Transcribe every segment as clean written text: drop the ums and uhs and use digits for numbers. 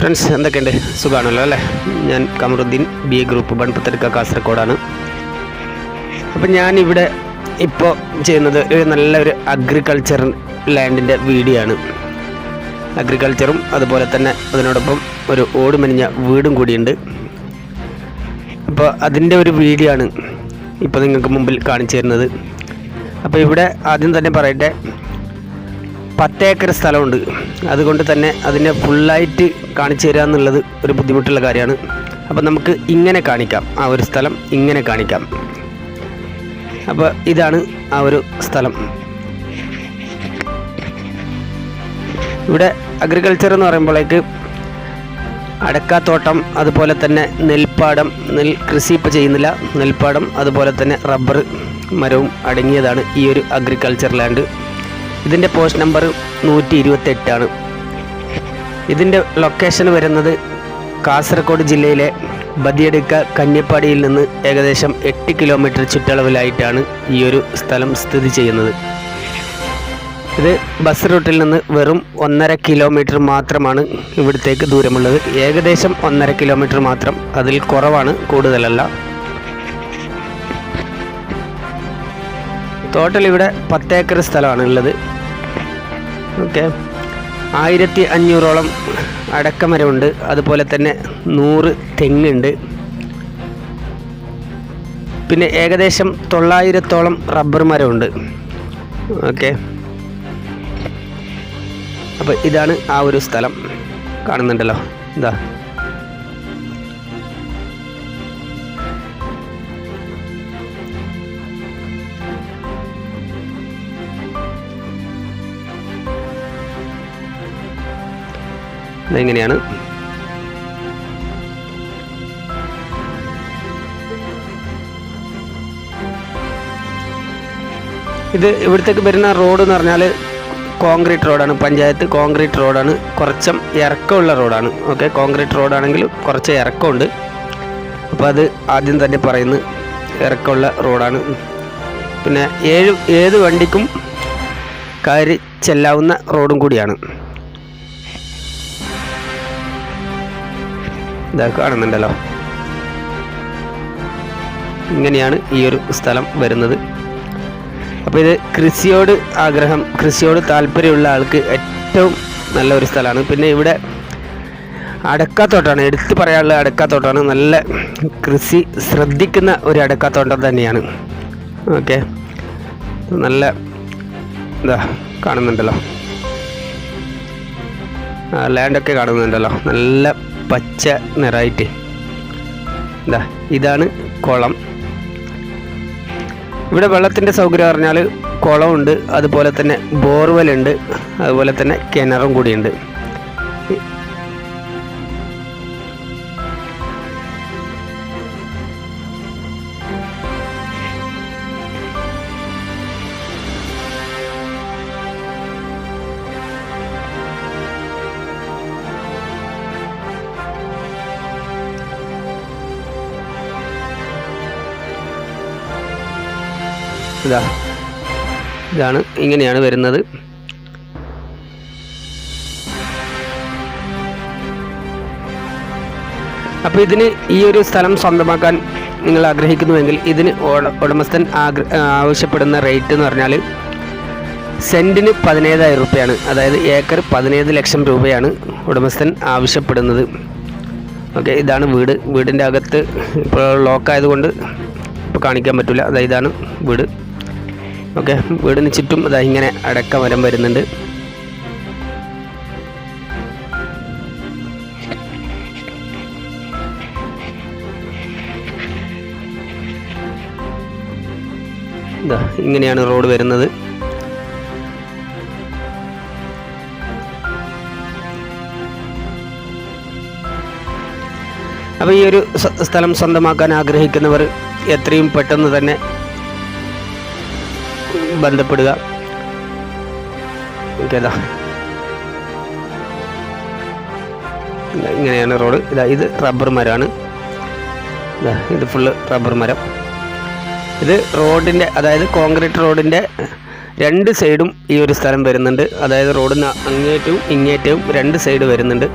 Friends, എന്തൊക്കെയുണ്ട്? സുഖമാണല്ലോ അല്ലേ? ഞാൻ കമറുദ്ദീൻ, BA ഗ്രൂപ്പ്, ബൺപത്തെടുക്ക, കാസർഗോഡാണ്. അപ്പം ഞാനിവിടെ ഇപ്പോൾ ചെയ്യുന്നത് നല്ലൊരു അഗ്രികൾച്ചർ ലാൻഡിൻ്റെ വീഡിയോ ആണ്. അഗ്രികൾച്ചറും അതുപോലെ തന്നെ അതിനോടൊപ്പം ഒരു ഓടുമെനിഞ്ഞ വീടും കൂടിയുണ്ട്. അപ്പോൾ അതിൻ്റെ ഒരു വീഡിയോ ആണ് ഇപ്പോൾ നിങ്ങൾക്ക് മുമ്പിൽ കാണിച്ചു തരുന്നത്. അപ്പോൾ ഇവിടെ ആദ്യം തന്നെ പറയട്ടെ, 10 ഏക്കർ സ്ഥലമുണ്ട്. അതുകൊണ്ട് തന്നെ അതിനെ ഫുള്ളായിട്ട് കാണിച്ചു തരിക എന്നുള്ളത് ഒരു ബുദ്ധിമുട്ടുള്ള കാര്യമാണ്. അപ്പോൾ നമുക്ക് ഇങ്ങനെ കാണിക്കാം, ആ ഒരു സ്ഥലം ഇങ്ങനെ കാണിക്കാം. അപ്പോൾ ഇതാണ് ആ ഒരു സ്ഥലം. ഇവിടെ അഗ്രികൾച്ചർ എന്ന് പറയുമ്പോഴേക്ക് അടക്കാത്തോട്ടം, അതുപോലെ തന്നെ നെൽപ്പാടം, കൃഷി ഇപ്പോൾ ചെയ്യുന്നില്ല, നെൽപ്പാടം, അതുപോലെ തന്നെ റബ്ബർ മരവും അടങ്ങിയതാണ് ഈ ഒരു അഗ്രികൾച്ചർ ലാൻഡ്. ഇതിൻ്റെ പോസ്റ്റ് നമ്പർ 128 ആണ്. ഇതിൻ്റെ ലൊക്കേഷൻ വരുന്നത് കാസർഗോഡ് ജില്ലയിലെ ബദിയടുക്ക കന്യപ്പാടിയിൽ നിന്ന് ഏകദേശം 8 കിലോമീറ്റർ ചുറ്റളവിലായിട്ടാണ് ഈ ഒരു സ്ഥലം സ്ഥിതി ചെയ്യുന്നത്. ഇത് ബസ് റൂട്ടിൽ നിന്ന് വെറും 1.5 കിലോമീറ്റർ മാത്രമാണ് ഇവിടത്തേക്ക് ദൂരമുള്ളത്. ഏകദേശം 1.5 കിലോമീറ്റർ മാത്രം, അതിൽ കുറവാണ്, കൂടുതലല്ല. ടോട്ടൽ ഇവിടെ 10 ഏക്കർ സ്ഥലമാണ് ഉള്ളത്. ഓക്കെ, 1500ഓളം അടക്കമരമുണ്ട്, അതുപോലെ തന്നെ 100 തെങ്ങുണ്ട്, പിന്നെ ഏകദേശം 900ഓളം റബ്ബർ മരമുണ്ട്. ഓക്കെ, അപ്പോൾ ഇതാണ് ആ ഒരു സ്ഥലം. കാണുന്നുണ്ടല്ലോ, ഇതാ. ഇതെങ്ങനെയാണ്. ഇത് ഇവിടത്തേക്ക് വരുന്ന റോഡ് എന്ന് പറഞ്ഞാൽ കോൺക്രീറ്റ് റോഡാണ്. പഞ്ചായത്ത് കോൺക്രീറ്റ് റോഡാണ്. കുറച്ചും ഇറക്കമുള്ള റോഡാണ്. ഓക്കെ, കോൺക്രീറ്റ് റോഡാണെങ്കിൽ കുറച്ച് ഇറക്കമുണ്ട്. അപ്പോൾ അത് ആദ്യം തന്നെ പറയുന്നത് ഇറക്കമുള്ള റോഡാണ്. പിന്നെ ഏത് വണ്ടിക്കും കയറി ചെല്ലാവുന്ന റോഡും കൂടിയാണ്. ഇതാ കാണുന്നുണ്ടല്ലോ, ഇങ്ങനെയാണ് ഈ ഒരു സ്ഥലം വരുന്നത്. അപ്പോൾ ഇത് കൃഷിയോട് താല്പര്യമുള്ള ആൾക്ക് ഏറ്റവും നല്ലൊരു സ്ഥലമാണ്. പിന്നെ ഇവിടെ അടക്കാത്തോട്ടമാണ്, എടുത്തു പറയാനുള്ള അടക്കാത്തോട്ടമാണ്. നല്ല കൃഷി ശ്രദ്ധിക്കുന്ന ഒരു അടക്കാത്തോട്ടം തന്നെയാണ്. ഓക്കെ, നല്ല ഇതാ കാണുന്നുണ്ടല്ലോ, ലാൻഡൊക്കെ കാണുന്നുണ്ടല്ലോ, നല്ല പച്ച നിറായിട്ട്. ഇതാ, ഇതാണ് കുളം. ഇവിടെ വെള്ളത്തിൻ്റെ സൗകര്യം പറഞ്ഞാൽ കുളമുണ്ട്, അതുപോലെ തന്നെ ബോർവെല്ലുണ്ട്, അതുപോലെ തന്നെ കിണറും കൂടിയുണ്ട്. ഇതാണ്, ഇങ്ങനെയാണ് വരുന്നത്. അപ്പോൾ ഇതിന് ഈ ഒരു സ്ഥലം സ്വന്തമാക്കാൻ നിങ്ങൾ ആഗ്രഹിക്കുന്നുവെങ്കിൽ ഇതിന് ഉടമസ്ഥൻ ആവശ്യപ്പെടുന്ന റേറ്റ് എന്ന് പറഞ്ഞാൽ സെൻറ്റിന് 17,000 രൂപയാണ്. അതായത് ഏക്കർ 17 ലക്ഷം രൂപയാണ് ഉടമസ്ഥൻ ആവശ്യപ്പെടുന്നത്. ഓക്കെ, ഇതാണ് വീടിൻ്റെ അകത്ത് ഇപ്പോൾ ലോക്കായതുകൊണ്ട് ഇപ്പോൾ കാണിക്കാൻ പറ്റില്ല. അതായത് ഇതാണ് വീട്. ഓക്കെ, വീടിന് ചുറ്റും അതാ ഇങ്ങനെ അടക്ക മരം വരുന്നുണ്ട്. ഇതാ ഇങ്ങനെയാണ് റോഡ് വരുന്നത്. അപ്പോൾ ഈ ഒരു സ്ഥലം സ്വന്തമാക്കാൻ ആഗ്രഹിക്കുന്നവർ എത്രയും പെട്ടെന്ന് തന്നെ ബന്ധപ്പെടുക. ഓക്കേതാ, ഇങ്ങനെയാണ് റോഡ്. ഇത് റബ്ബർ മരമാണ്. ഇത് ഫുള്ള് റബ്ബർ മരം. ഇത് റോഡിൻ്റെ, അതായത് കോൺക്രീറ്റ് റോഡിൻ്റെ രണ്ട് സൈഡും ഈ ഒരു സ്ഥലം വരുന്നുണ്ട്. അതായത് റോഡിന് അങ്ങേറ്റവും ഇങ്ങേറ്റവും രണ്ട് സൈഡ് വരുന്നുണ്ട്.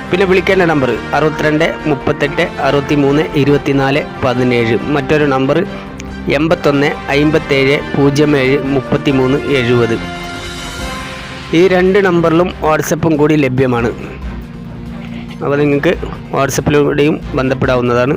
പിന്നെ വിളിക്കേണ്ട നമ്പർ 62 38 63 24 17. മറ്റൊരു നമ്പർ 81 57 07 33 70. ഈ 2 നമ്പറിലും വാട്സപ്പും കൂടി ലഭ്യമാണ്. അപ്പോൾ നിങ്ങൾക്ക് വാട്സപ്പിലൂടെയും ബന്ധപ്പെടാവുന്നതാണ്.